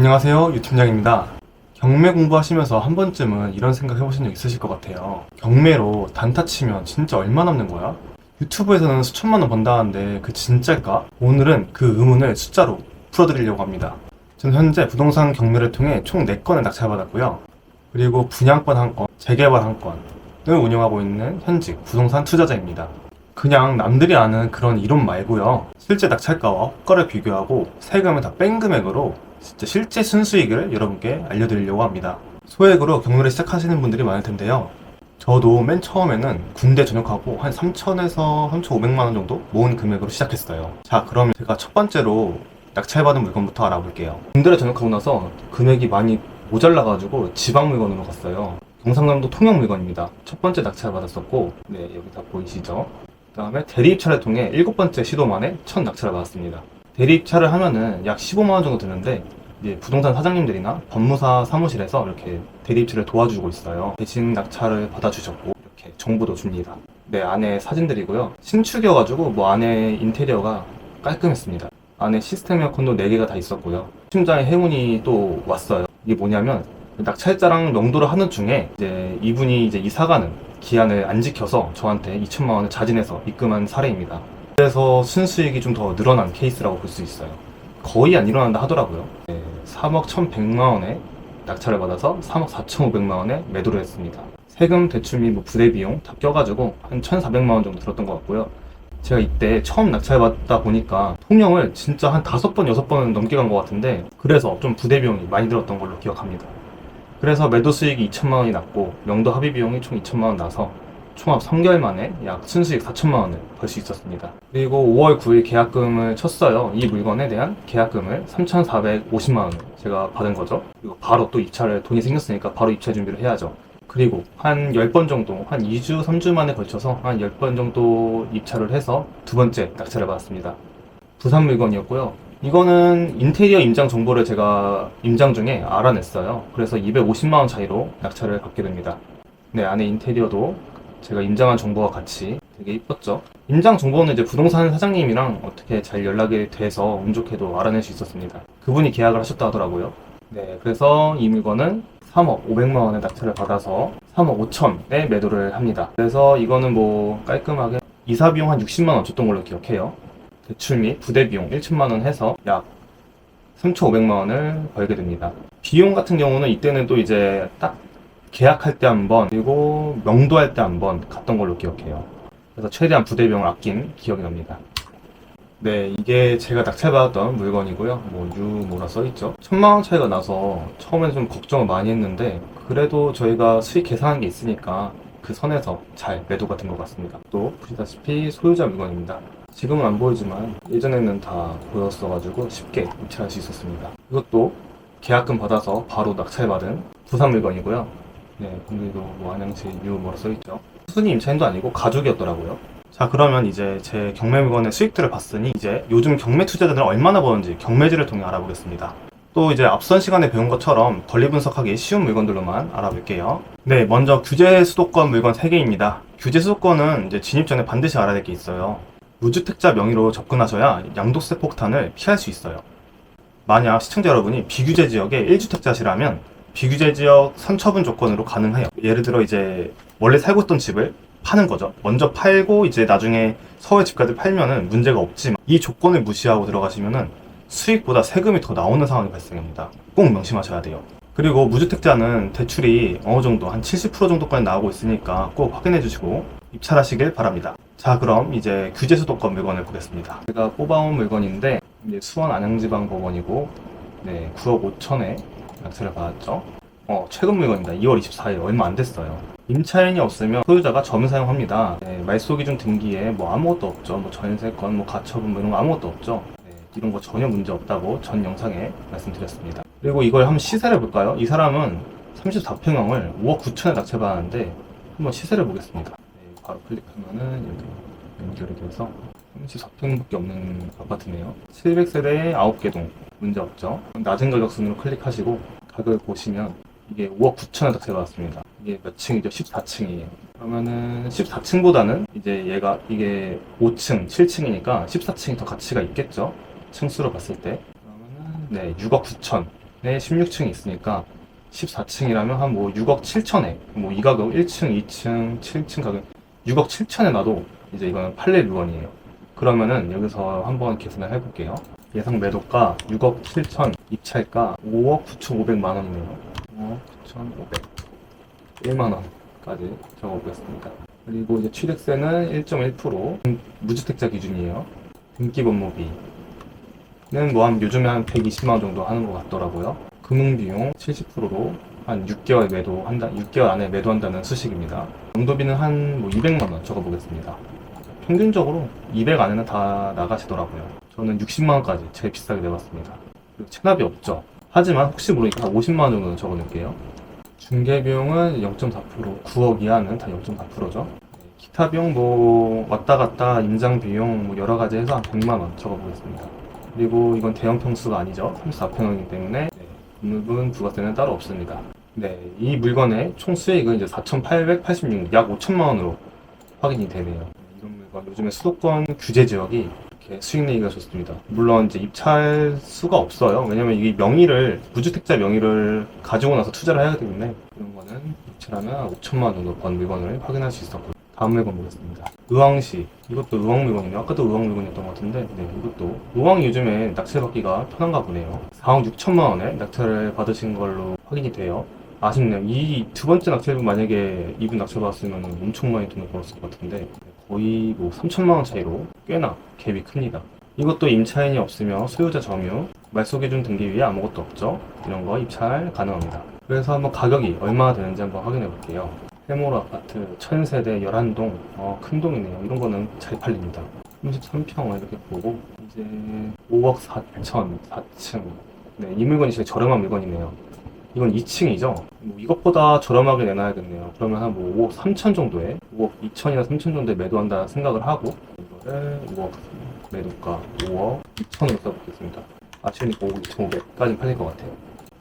안녕하세요, 유팀장입니다. 경매 공부하시면서 한 번쯤은 이런 생각 해보신 적 있으실 것 같아요. 경매로 단타 치면 진짜 얼마 남는 거야? 유튜브에서는 수천만 원 번다는데 그 진짜일까? 오늘은 그 의문을 숫자로 풀어드리려고 합니다. 저는 현재 부동산 경매를 통해 총 4건을 낙찰받았고요. 그리고 분양권 1건, 재개발 1건을 운영하고 있는 현직 부동산 투자자입니다. 그냥 남들이 아는 그런 이론 말고요. 실제 낙찰가와 호가를 비교하고 세금을 다 뺀 금액으로 진짜 실제 순수익을 여러분께 알려드리려고 합니다. 소액으로 경매를 시작하시는 분들이 많을 텐데요. 저도 맨 처음에는 군대 전역하고 한 3천에서 3,500만 원 정도 모은 금액으로 시작했어요. 자, 그럼 제가 첫 번째로 낙찰받은 물건부터 알아볼게요. 군대를 전역하고 나서 금액이 많이 모자라가지고 지방 물건으로 갔어요. 경상남도 통영 물건입니다. 첫 번째 낙찰받았었고, 네, 여기 다 보이시죠? 그 다음에 대리입찰을 통해 7번째 시도 만에 첫 낙찰을 받았습니다. 대리입찰을 하면은 약 15만 원 정도 드는데, 이제 부동산 사장님들이나 법무사 사무실에서 이렇게 대리입찰을 도와주고 있어요. 대신 낙찰을 받아주셨고 이렇게 정보도 줍니다. 네, 안에 사진들이고요. 신축이어가지고 뭐 안에 인테리어가 깔끔했습니다. 안에 시스템 에어컨도 4개가 다 있었고요. 심장에 행운이 또 왔어요. 이게 뭐냐면 낙찰자랑 명도를 하는 중에 이제 이분이 이제 이사가는 기한을 안 지켜서 저한테 2천만 원을 자진해서 입금한 사례입니다. 그래서 순수익이 좀 더 늘어난 케이스라고 볼 수 있어요. 거의 안 일어난다 하더라고요. 네, 3억 1,100만 원에 낙찰을 받아서 3억 4,500만 원에 매도를 했습니다. 세금, 대출 및 뭐 부대 비용 다 껴가지고 한 1,400만 원 정도 들었던 것 같고요. 제가 이때 처음 낙찰 받다 보니까 통영을 진짜 한 5번, 6번 넘게 간 것 같은데, 그래서 좀 부대 비용이 많이 들었던 걸로 기억합니다. 그래서 매도 수익이 2천만 원이 났고 명도 합의 비용이 총 2천만 원 나서 총합 3개월 만에 약 순수익 4천만 원을 벌 수 있었습니다. 그리고 5월 9일 계약금을 쳤어요. 이 물건에 대한 계약금을 3,450만 원을 제가 받은 거죠. 그리고 바로 또 입찰을 돈이 생겼으니까 바로 입찰 준비를 해야죠. 그리고 한 10번 정도, 한 2주, 3주 만에 걸쳐서 한 10번 정도 입찰을 해서 두 번째 낙찰을 받았습니다. 부산 물건이었고요. 이거는 인테리어 임장 정보를 제가 임장 중에 알아냈어요. 그래서 250만 원 차이로 낙찰을 받게 됩니다. 네, 안에 인테리어도 제가 임장한 정보와 같이 되게 이뻤죠. 임장 정보는 이제 부동산 사장님이랑 어떻게 잘 연락이 돼서 운 좋게도 알아낼 수 있었습니다. 그분이 계약을 하셨다 하더라고요. 네, 그래서 이 물건은 3억 500만 원의 낙찰을 받아서 3억 5천에 매도를 합니다. 그래서 이거는 뭐 깔끔하게 이사 비용 한 60만 원 줬던 걸로 기억해요. 대출 및 부대 비용 1천만 원 해서 약 3,500만 원을 벌게 됩니다. 비용 같은 경우는 이때는 또 이제 딱 계약할 때 한 번, 그리고 명도할 때 한 번 갔던 걸로 기억해요. 그래서 최대한 부대 비용을 아낀 기억이 납니다. 네, 이게 제가 낙찰받았던 물건이고요. 뭐 뭐라 써있죠? 1,000만 원 차이가 나서 처음에는 좀 걱정을 많이 했는데, 그래도 저희가 수익 계산한 게 있으니까 그 선에서 잘 매도가 된 것 같습니다. 또 보시다시피 소유자 물건입니다. 지금은 안 보이지만 예전에는 다 보였어가지고 쉽게 입찰할 수 있었습니다. 이것도 계약금 받아서 바로 낙찰받은 부산 물건이고요. 네, 공개도 뭐 안양시 뭐라 써있죠. 순위 임차인도 아니고 가족이었더라고요. 자, 그러면 이제 제 경매 물건의 수익들을 봤으니 이제 요즘 경매 투자자들은 얼마나 버는지 경매지를 통해 알아보겠습니다. 또 이제 앞선 시간에 배운 것처럼 권리 분석하기 쉬운 물건들로만 알아볼게요. 네, 먼저 규제 수도권 물건 3개입니다. 규제 수도권은 이제 진입 전에 반드시 알아야 될 게 있어요. 무주택자 명의로 접근하셔야 양도세 폭탄을 피할 수 있어요. 만약 시청자 여러분이 비규제 지역의 1주택자시라면 비규제 지역 선처분 조건으로 가능해요. 예를 들어 이제 원래 살고 있던 집을 파는 거죠. 먼저 팔고 이제 나중에 서울 집까지 팔면은 문제가 없지만 이 조건을 무시하고 들어가시면은 수익보다 세금이 더 나오는 상황이 발생합니다. 꼭 명심하셔야 돼요. 그리고 무주택자는 대출이 어느 정도 한 70% 정도까지 나오고 있으니까 꼭 확인해 주시고 입찰하시길 바랍니다. 자, 그럼 이제 규제 수도권 물건을 보겠습니다. 제가 뽑아온 물건인데 이제 수원 안양지방법원이고, 네, 9억 5천에 낙찰을 받았죠. 최근 물건입니다. 2월 24일 얼마 안 됐어요. 임차인이 없으면 소유자가 점유 사용합니다. 네, 말소기준 등기에 뭐 아무것도 없죠. 뭐 전세권, 뭐 가처분 뭐 이런 거 아무것도 없죠. 네, 이런 거 전혀 문제 없다고 전 영상에 말씀드렸습니다. 그리고 이걸 한번 시세를 볼까요? 이 사람은 34평형을 5억 9천에 낙찰받았는데 한번 시세를 보겠습니다. 네, 바로 클릭하면은 여기 연결이 돼서 34평밖에 없는 아파트네요. 700세대에 9개 동, 문제 없죠. 낮은 가격 순으로 클릭하시고 가격을 보시면 이게 5억 9천에 낙찰받았습니다. 이게 몇 층이죠? 14층이에요. 그러면은 14층보다는 이제 이게 5층, 7층이니까 14층이 더 가치가 있겠죠? 층수로 봤을 때. 그러면은 네, 6억 9천. 16층이 있으니까 14층이라면 한 뭐 6억 7천에 뭐 이 가격 1층, 2층, 7층 가격 6억 7천에 놔도 이제 이거는 팔릴 물건이에요. 그러면은 여기서 한번 계산을 해볼게요. 예상 매도가 6억 7천, 입찰가 5억 9,500만 원이네요. 5억 9,500, 1만 원까지 적어보겠습니다. 그리고 이제 취득세는 1.1%, 무주택자 기준이에요. 등기법무비는 뭐 한 요즘에 한 120만 원 정도 하는 것 같더라고요. 금융비용 70%로 한 6개월 매도한다, 6개월 안에 매도한다는 수식입니다. 용도비는 한 뭐 200만 원 적어보겠습니다. 평균적으로 200 안에는 다 나가시더라고요. 저는 60만 원까지 제일 비싸게 내봤습니다. 그리고 체납이 없죠. 하지만 혹시 모르니까 50만 원 정도는 적어놓을게요. 중개비용은 0.4%, 9억 이하는 다 0.4%죠. 기타 비용 뭐 왔다 갔다 임장 비용 뭐 여러 가지 해서 한 100만 원 적어보겠습니다. 그리고 이건 대형 평수가 아니죠. 34평이기 때문에 건물분 부가세는 따로 없습니다. 네, 이 물건의 총 수익은 이제 4,886, 약 5천만 원으로 확인이 되네요. 이런 물건 요즘에 수도권 규제 지역이 이렇게 수익 내기가 좋습니다. 물론 이제 입찰 수가 없어요. 왜냐면 이 명의를 무주택자 명의를 가지고 나서 투자를 해야 되기 때문에 이런 거는 입찰하면 5천만 원 정도 번 물건을 확인할 수 있었고요. 다음 물건 보겠습니다. 의왕시. 이것도 의왕 물건이네요. 아까도 의왕 물건이었던 것 같은데, 네, 이것도. 의왕이 요즘에 낙찰 받기가 편한가 보네요. 4억 6천만 원에 낙찰을 받으신 걸로 확인이 돼요. 아쉽네요. 이 두 번째 낙찰분 만약에 이분 낙찰 받았으면 엄청 많이 돈을 벌었을 것 같은데, 거의 뭐 3천만 원 차이로 꽤나 갭이 큽니다. 이것도 임차인이 없으며 소유자 점유, 말소기준 등기위에 아무것도 없죠. 이런 거 입찰 가능합니다. 그래서 한번 가격이 얼마나 되는지 한번 확인해 볼게요. 해모로 아파트 1000세대 11동, 큰 동이네요. 이런 거는 잘 팔립니다. 33평 이렇게 보고 이제 5억 4천 4층. 네, 이 물건이 제일 저렴한 물건이네요. 이건 2층이죠. 뭐 이것보다 저렴하게 내놔야겠네요. 그러면 한 뭐 5억 3천 정도에 5억 2천이나 3천 정도에 매도한다 생각을 하고 이거를 5억 매도가 5억 2천으로 써보겠습니다. 아쉬우니까 5억 2,500까지 팔릴 것 같아요.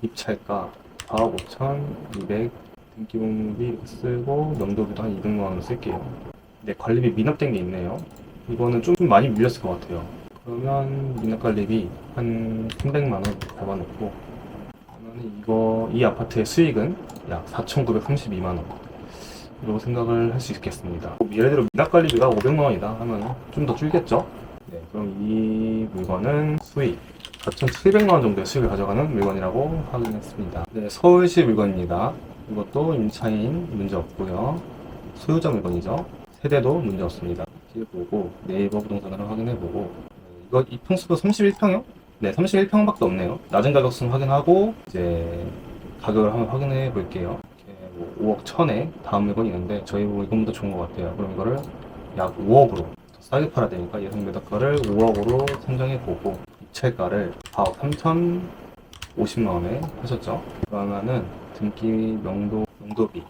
입찰가 4억 5천 200, 등기부비 이렇게 쓰고 명도비도 한 200만 원 쓸게요. 네, 관리비 미납된 게 있네요. 이거는 좀 많이 밀렸을 것 같아요. 그러면 미납 관리비 한 300만 원 잡아놓고 그러면 이 아파트의 수익은 약 4,932만 원 이라고 생각을 할 수 있겠습니다. 예를 들어 미납 관리비가 500만 원이다 하면 좀 더 줄겠죠? 네, 그럼 이 물건은 수익 4,700만 원 정도의 수익을 가져가는 물건이라고 확인했습니다. 네, 서울시 물건입니다. 이것도 임차인 문제 없고요. 소유자 물건이죠. 세대도 문제 없습니다. 이렇게 보고 네이버 부동산으로 확인해보고 이거 이 평수도 31평이요? 네, 31평밖에 없네요. 낮은 가격선 확인하고 이제 가격을 한번 확인해 볼게요. 이렇게 뭐 5억 1천에 다음 물건이 있는데 저희 보고 이건보다 좋은 것 같아요. 그럼 이거를 약 5억으로 더 싸게 팔아야 되니까 예상 매도가를 5억으로 선정해 보고 입찰가를 4억 3천 50만 원에 하셨죠. 그러면은 등기 명도비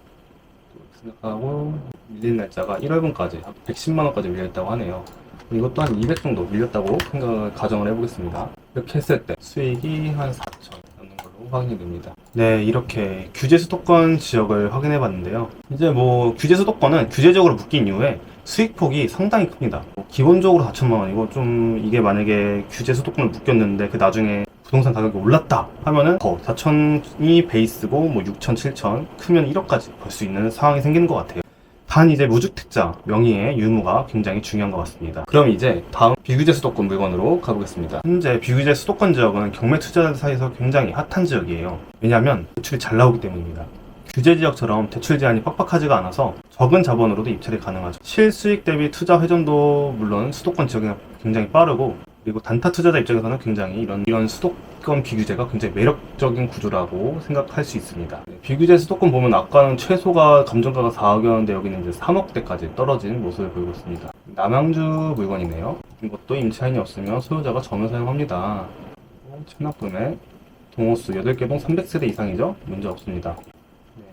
생각하고 밀린 날짜가 1월분까지 110만 원까지 밀렸다고 하네요. 이것도 한 200 정도 밀렸다고 생각을 가정을 해보겠습니다. 이렇게 했을 때 수익이 한 4천 남는 걸로 확인이 됩니다. 네, 이렇게 규제 수도권 지역을 확인해 봤는데요. 이제 뭐 규제 수도권은 규제적으로 묶인 이후에 수익폭이 상당히 큽니다. 기본적으로 4천만 원이고 좀 이게 만약에 규제 수도권을 묶였는데 그 나중에 부동산 가격이 올랐다 하면은 더 4천이 베이스고 뭐 6천, 7천 크면 1억까지 벌 수 있는 상황이 생기는 것 같아요. 단 이제 무주택자 명의의 유무가 굉장히 중요한 것 같습니다. 그럼 이제 다음 비규제 수도권 물건으로 가보겠습니다. 현재 비규제 수도권 지역은 경매 투자자들 사이에서 굉장히 핫한 지역이에요. 왜냐하면 대출이 잘 나오기 때문입니다. 규제 지역처럼 대출 제한이 빡빡하지가 않아서 적은 자본으로도 입찰이 가능하죠. 실수익 대비 투자 회전도 물론 수도권 지역은 굉장히 빠르고 그리고 단타 투자자 입장에서는 굉장히 이런 수도권 비규제가 굉장히 매력적인 구조라고 생각할 수 있습니다. 비규제 수도권 보면 아까는 최소가 감정가가 4억이었는데 여기는 이제 3억대까지 떨어진 모습을 보이고 있습니다. 남양주 물건이네요. 이것도 임차인이 없으면 소유자가 점유 사용합니다. 체납금액 동호수 8개 동 300세대 이상이죠? 문제 없습니다.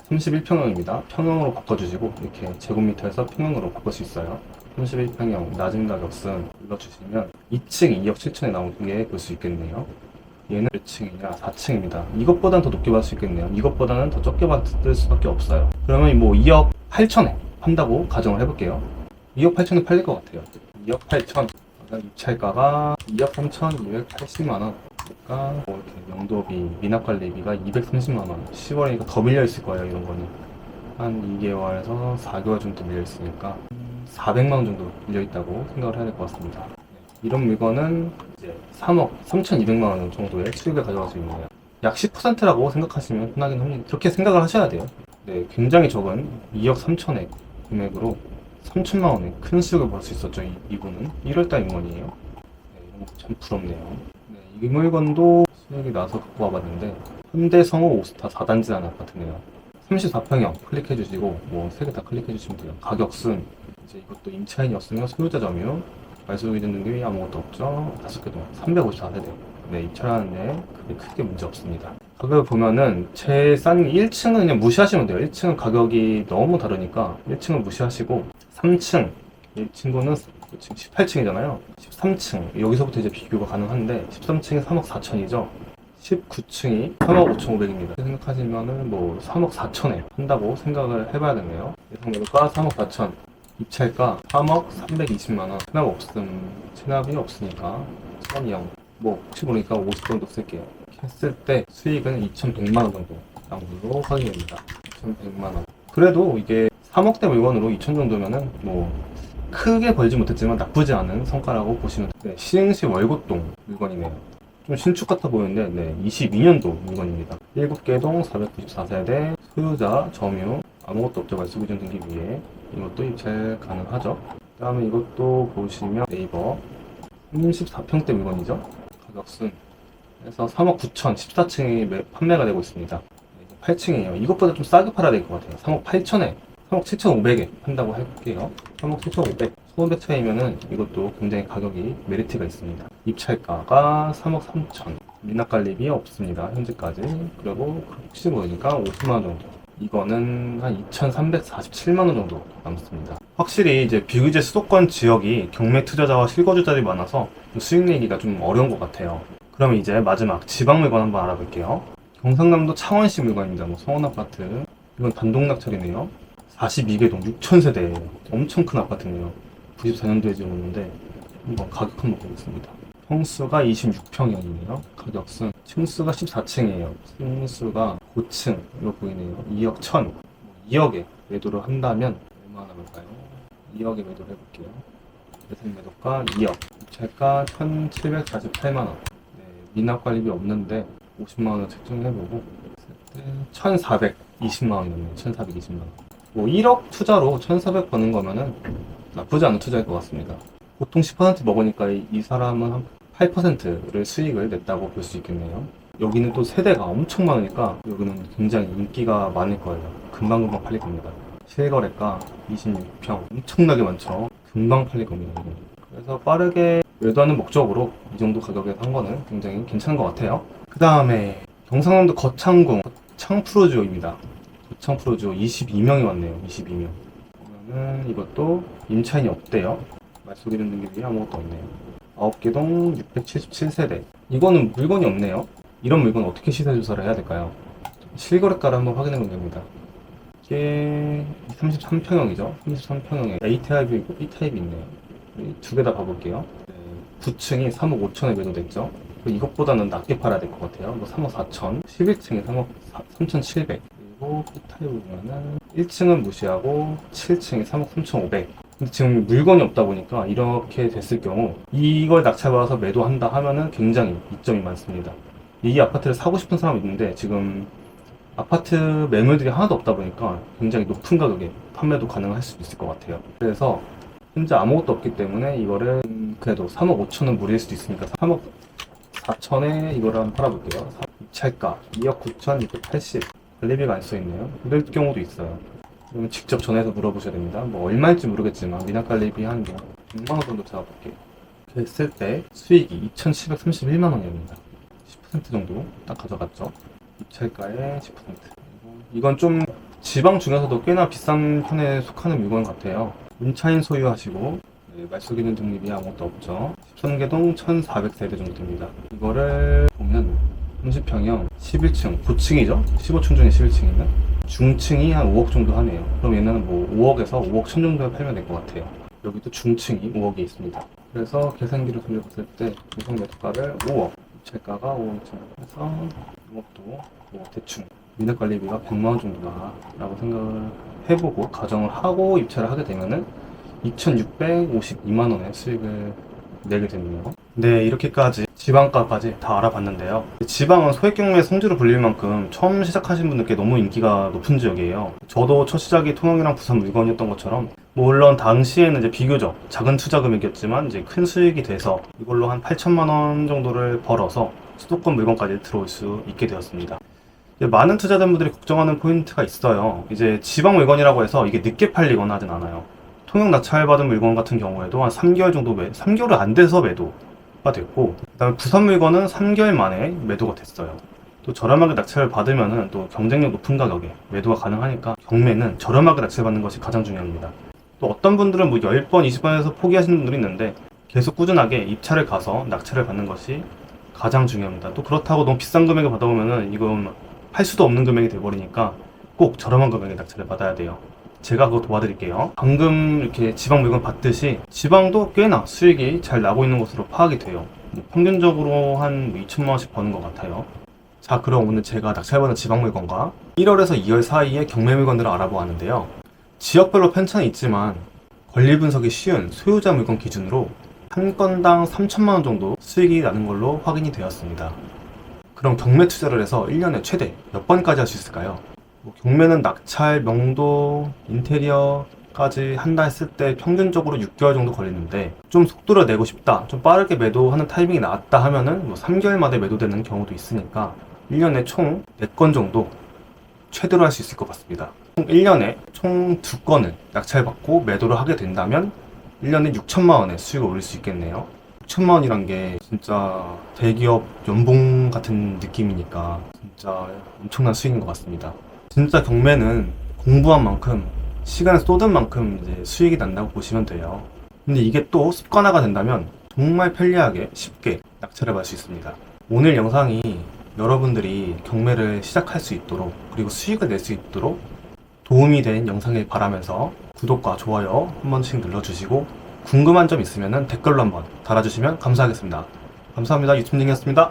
31평형입니다. 평형으로 바꿔주시고 이렇게 제곱미터에서 평형으로 바꿀 수 있어요. 31평형 낮은 가격선 눌러주시면 2층 2억 7천에 나오는 게 볼 수 있겠네요. 얘는 몇 층이냐? 4층입니다. 이것보다는 더 높게 받을 수 있겠네요. 이것보다는 더 적게 받을 수밖에 없어요. 그러면 뭐 2억 8천에 판다고 가정을 해볼게요. 2억 8천에 팔릴 것 같아요. 2억 8천 입찰가가 2억 3천 280만 원 그러니까 뭐 이렇게 명도비, 미납관리비가 230만원. 10월이니까 더 밀려 있을 거예요. 이런 거는 한 2개월에서 4개월 정도 밀려 있으니까 400만원 정도 밀려 있다고 생각을 해야 될 것 같습니다. 네, 이런 물건은 이제 3억 3,200만원 정도의 수익을 가져갈 수 있네요. 약 10%라고 생각하시면 편하긴 합니다. 그렇게 생각을 하셔야 돼요. 네, 굉장히 적은 2억 3천의 금액으로 3천만 원의 큰 수익을 벌 수 있었죠. 이분은 1월달 인원이에요. 네, 이런 거 참 부럽네요. 네, 이 물건도 수익이 나서 갖고 와봤는데 현대성호 오스타 4단지라는 아파트네요. 34평형 클릭해주시고 뭐 3개 다 클릭해주시면 돼요. 가격순 이제 이것도 임차인이었으면 소유자 점유 말소 기준 등급이 아무것도 없죠. 5개 동안 354세대. 네, 입찰하는데 그게 크게 문제 없습니다. 가격을 보면은 제일 싼 1층은 그냥 무시하시면 돼요. 1층은 가격이 너무 다르니까 1층은 무시하시고 3층 이 친구는 지금 18층이잖아요. 13층 여기서부터 이제 비교가 가능한데 13층이 3억 4천이죠. 19층이 3억 5,500입니다. 생각하시면은 뭐 3억 4천에 한다고 생각을 해봐야겠네요. 예상 매도가 3억 4천, 입찰가 3억 320만원. 체납 없음, 체납이 없으니까 1,200. 뭐 혹시 모르니까 50 정도 쓸게요. 이렇게 했을 때 수익은 2,100만원 정도 나온 걸로 확인됩니다. 2,100만원. 그래도 이게 3억대 물건으로 2천 정도면은 뭐 크게 벌지 못했지만 나쁘지 않은 성과라고 보시면 돼요. 네, 시흥시 월곶동 물건이네요. 좀 신축 같아 보이는데 네, 22년도 물건입니다. 7개 동 494세대 소유자 점유 아무것도 없죠. 말소 기준 등기 위에 이것도 입찰 가능하죠. 그 다음에 이것도 보시면 네이버 34평대 물건이죠. 가격순 그래서 3억 9천 14층이 판매가 되고 있습니다. 8층이에요. 이것보다 좀 싸게 팔아야 될 것 같아요. 3억 8천에 3억 7,500에 한다고 할게요. 3억 7,500 1,500 차이면은 이것도 굉장히 가격이 메리트가 있습니다. 입찰가가 3억 3천 미납관리비 없습니다. 현재까지. 그리고 혹시 모르니까 50만원 정도. 이거는 한 2,347만원 정도 남습니다. 확실히 이제 비규제 수도권 지역이 경매 투자자와 실거주자들이 많아서 수익 내기가 좀 어려운 것 같아요. 그럼 이제 마지막 지방 물건 한번 알아볼게요. 경상남도 창원시 물건입니다. 뭐 성원아파트. 이건 단독 낙찰이네요. 42개 동 6,000세대. 엄청 큰 아파트네요. 94년도에 지었는데 한번 가격 한번 보겠습니다. 평수가 26평형이네요. 가격은 층수가 14층이에요. 층수가 고층으로 보이네요. 2억 1천. 2억에 매도를 한다면 얼마나 남을까요? 2억에 매도를 해볼게요. 예상 매도가 2억. 입찰가 1,748만원. 네, 미납관리비 없는데 50만원 책정해보고 1,420만원이네요. 1,420만원. 뭐 1억 투자로 1,400 버는 거면은 나쁘지 않은 투자일 것 같습니다. 보통 10% 먹으니까 이 사람은 한 8%를 수익을 냈다고 볼 수 있겠네요. 여기는 또 세대가 엄청 많으니까 여기는 굉장히 인기가 많을 거예요. 금방금방 팔릴 겁니다. 실거래가 26평 엄청나게 많죠. 금방 팔릴 겁니다. 여기는. 그래서 빠르게 매도하는 목적으로 이 정도 가격에 산 거는 굉장히 괜찮은 것 같아요. 그 다음에 경상남도 거창군 거창프로지오입니다. 거창프로지오 22명이 왔네요. 22명. 그러면은 이것도 임차인이 없대요. 말소 기준 등급이 아무것도 없네요. 9개 동 677세대. 이거는 물건이 없네요. 이런 물건 어떻게 시세 조사를 해야 될까요? 실거래가를 한번 확인해 보면 됩니다. 이게 33평형이죠. 33평형에 A타입이 있고 B타입이 있네요. 두 개 다 봐볼게요. 네, 9층이 3억 5천에 매도됐죠. 이것보다는 낮게 팔아야 될 것 같아요. 뭐 3억 4천, 11층이 3억 3,700. 그리고 B타입을 보면은 1층은 무시하고 7층이 3억 3,500. 근데 지금 물건이 없다 보니까 이렇게 됐을 경우 이걸 낙찰받아서 매도한다 하면은 굉장히 이점이 많습니다. 이 아파트를 사고 싶은 사람이 있는데 지금 아파트 매물들이 하나도 없다 보니까 굉장히 높은 가격에 판매도 가능할 수 있을 것 같아요. 그래서 현재 아무것도 없기 때문에 이거를 그래도 3억 5천은 무리일 수도 있으니까 3억 4천에 이거를 한번 팔아볼게요. 입찰가 2억 9천 280. 관리비가 안 써있네요. 이럴 경우도 있어요. 그러면 직접 전화해서 물어보셔야 됩니다. 뭐 얼마일지 모르겠지만 미납관리비 한 6만원 정도 잡아볼게요. 이렇게 했을 때 수익이 2,731만원입니다. 10% 정도 딱 가져갔죠. 입찰가의 10%. 이건 좀 지방 중에서도 꽤나 비싼 편에 속하는 물건 같아요. 임차인 소유하시고 네, 말소 기준 등급이 아무것도 없죠. 13개 동 1,400세대 정도 됩니다. 이거를 보면 30평형 11층, 고층이죠? 15층 중에 11층이면 중층이 한 5억 정도 하네요. 그럼 얘는 뭐 5억에서 5억 천 정도에 팔면 될 것 같아요. 여기도 중층이 5억이 있습니다. 그래서 계산기를 돌려봤을 때 예상 매도가를 5억, 입찰가가 5천 해서 이것도 뭐 대충 인력관리비가 100만 원 정도다라고 생각을 해보고 가정을 하고 입찰을 하게 되면은 2,652만 원의 수익을 내게 되네요. 네, 이렇게까지 지방가까지 다 알아봤는데요. 지방은 소액 경매 성지로 불릴 만큼 처음 시작하신 분들께 너무 인기가 높은 지역이에요. 저도 첫 시작이 통영이랑 부산 물건이었던 것처럼 물론 당시에는 이제 비교적 작은 투자 금액이었지만 이제 큰 수익이 돼서 이걸로 한 8천만 원 정도를 벌어서 수도권 물건까지 들어올 수 있게 되었습니다. 많은 투자자분들이 걱정하는 포인트가 있어요. 이제 지방 물건이라고 해서 이게 늦게 팔리거나 하진 않아요. 통영 낙찰받은 물건 같은 경우에도 한 3개월 정도 3개월은 안 돼서 매도가 됐고, 그다음에 부산 물건은 3개월 만에 매도가 됐어요. 또 저렴하게 낙찰을 받으면은 또 경쟁력 높은 가격에 매도가 가능하니까 경매는 저렴하게 낙찰받는 것이 가장 중요합니다. 또 어떤 분들은 뭐 10번, 20번에서 포기하시는 분들이 있는데 계속 꾸준하게 입찰을 가서 낙찰을 받는 것이 가장 중요합니다. 또 그렇다고 너무 비싼 금액을 받아보면은 이건 팔 수도 없는 금액이 돼버리니까 꼭 저렴한 금액에 낙찰을 받아야 돼요. 제가 그거 도와드릴게요. 방금 이렇게 지방 물건 받듯이 지방도 꽤나 수익이 잘 나고 있는 것으로 파악이 돼요. 평균적으로 한 2천만 원씩 버는 것 같아요. 자, 그럼 오늘 제가 낙찰받은 지방 물건과 1월에서 2월 사이에 경매 물건들을 알아보았는데요. 지역별로 편차는 있지만 권리 분석이 쉬운 소유자 물건 기준으로 한 건당 3천만 원 정도 수익이 나는 걸로 확인이 되었습니다. 그럼 경매 투자를 해서 1년에 최대 몇 번까지 할 수 있을까요? 경매는 낙찰, 명도, 인테리어까지 한다 했을 때 평균적으로 6개월 정도 걸리는데 좀 속도를 내고 싶다, 좀 빠르게 매도하는 타이밍이 나왔다 하면은 3개월 만에 매도되는 경우도 있으니까 1년에 총 4건 정도 최대로 할 수 있을 것 같습니다. 1년에 총 2건을 낙찰받고 매도를 하게 된다면 1년에 6천만 원의 수익을 올릴 수 있겠네요. 6천만 원이란 게 진짜 대기업 연봉 같은 느낌이니까 진짜 엄청난 수익인 것 같습니다. 진짜 경매는 공부한 만큼 시간을 쏟은 만큼 이제 수익이 난다고 보시면 돼요. 근데 이게 또 습관화가 된다면 정말 편리하게 쉽게 낙찰을 받을 수 있습니다. 오늘 영상이 여러분들이 경매를 시작할 수 있도록 그리고 수익을 낼 수 있도록 도움이 된 영상일 바라면서 구독과 좋아요 한 번씩 눌러주시고 궁금한 점 있으면 댓글로 한번 달아주시면 감사하겠습니다. 감사합니다. 유튜브님이었습니다.